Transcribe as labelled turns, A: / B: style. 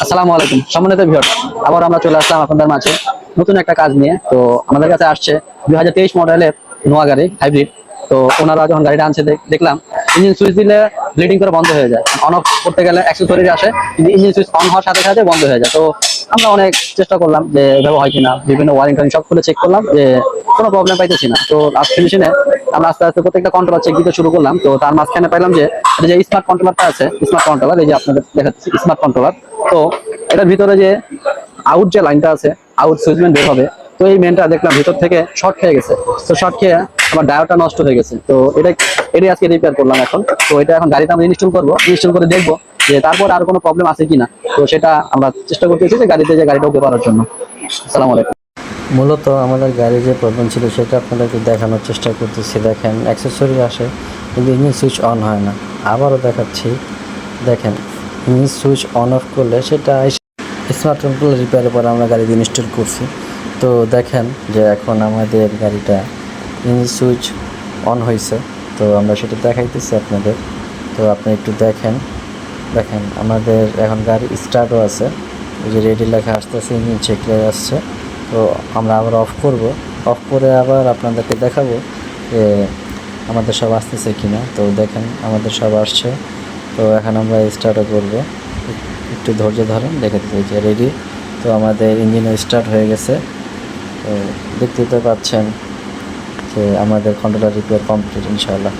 A: আসসালামু আলাইকুম সম্মানিত ভিউয়ার, আবার আমরা চলে আসলাম আপনাদের মাঝে নতুন একটা কাজ নিয়ে। তো আমাদের কাছে আসছে 2023 মডেলের নোয়া গাড়ি হাইব্রিড। তো ওনারা যখন গাড়িটা আনছে দেখলাম ইঞ্জিন সুইচ দিলে ব্লিডিং করে বন্ধ হয়ে যায়, অন অফ করতে গেলে অ্যাক্সেসরিজ আসে কিন্তু ইঞ্জিন সুইচ অন হওয়ার সাথে সাথে বন্ধ হয়ে যায়। তো আমরা অনেক চেষ্টা করলাম যে এভাবে হয় কিনা, বিভিন্ন ওয়ারিং টারিং সব খুলে চেক করলাম যে কোনো প্রবলেম পাইতেছি না। তো লাস্ট ফিনিশিংয়ে আমরা আস্তে আস্তে প্রত্যেকটা কন্ট্রোলার চেক দিতে শুরু করলাম। তো তার মাঝখানে পাইলাম যে এটা যে স্মার্ট কন্ট্রোলারটা আছে, স্মার্ট কন্ট্রোলার, এই যে আপনাদের দেখাচ্ছি স্মার্ট কন্ট্রোলার। তো এটার ভিতরে যে আউট যে লাইনটা আছে, আউট সুইচমেন্ট বের হবে। তো এই মেনটা দেখলাম ভিতর থেকে শর্ট খেয়ে গেছে। তো শর্ট খেয়ে আমার ডায়োডটা নষ্ট হয়ে গেছে। তো এটাই আজকে রিপেয়ার করলাম এখন। তো এটা এখন গাড়িতে আমরা ইনস্টল করবো, ইনস্টল করে দেখবো যে তারপর আর কোনো প্রবলেম আছে কিনা। তো সেটা আমরা চেষ্টা করতেছি যে গাড়িতে যে গাড়িটা করার জন্য। আসসালামু আলাইকুম।
B: মূলত আমাদের গাড়ির যে প্রবলেম ছিল সেটা আপনাদেরকে দেখানোর চেষ্টা করতেছি। দেখেন অ্যাক্সেসরি আসে কিন্তু ইঞ্জিন সুইচ অন হয় না। আবারও দেখাচ্ছি, দেখেন ইঞ্জিন সুইচ অন অফ করলে সেটা স্মার্ট কন্ট্রোল রিপেয়ারের পর আমরা গাড়িতে ইনস্টল করছি। তো দেখেন যে এখন আমাদের গাড়িটা ইঞ্জিন সুইচ অন হয়েছে। তো আমরা সেটা দেখাইতেছি আপনাদের। তো আপনি একটু দেখেন আমাদের এখন গাড়ি স্টার্টও আছে, ওই যে রেডি লেখা আসতেছে, ইঞ্জিন চেক আসছে। তো আমরা আবার অফ করব, অফ করে আবার আপনাদেরকে দেখাবো যে আমাদের সব আসতেছে কিনা। তো দেখেন আমাদের সব আসছে। তো এখন আমরা স্টার্টও করব, একটু ধৈর্য ধরেন, দেখে দিতে যে রেডি। তো আমাদের ইঞ্জিনও স্টার্ট হয়ে গেছে। তো দেখতে তো পাচ্ছেন যে আমাদের কন্ট্রোলার রিপেয়ার কমপ্লিট ইনশাআল্লাহ।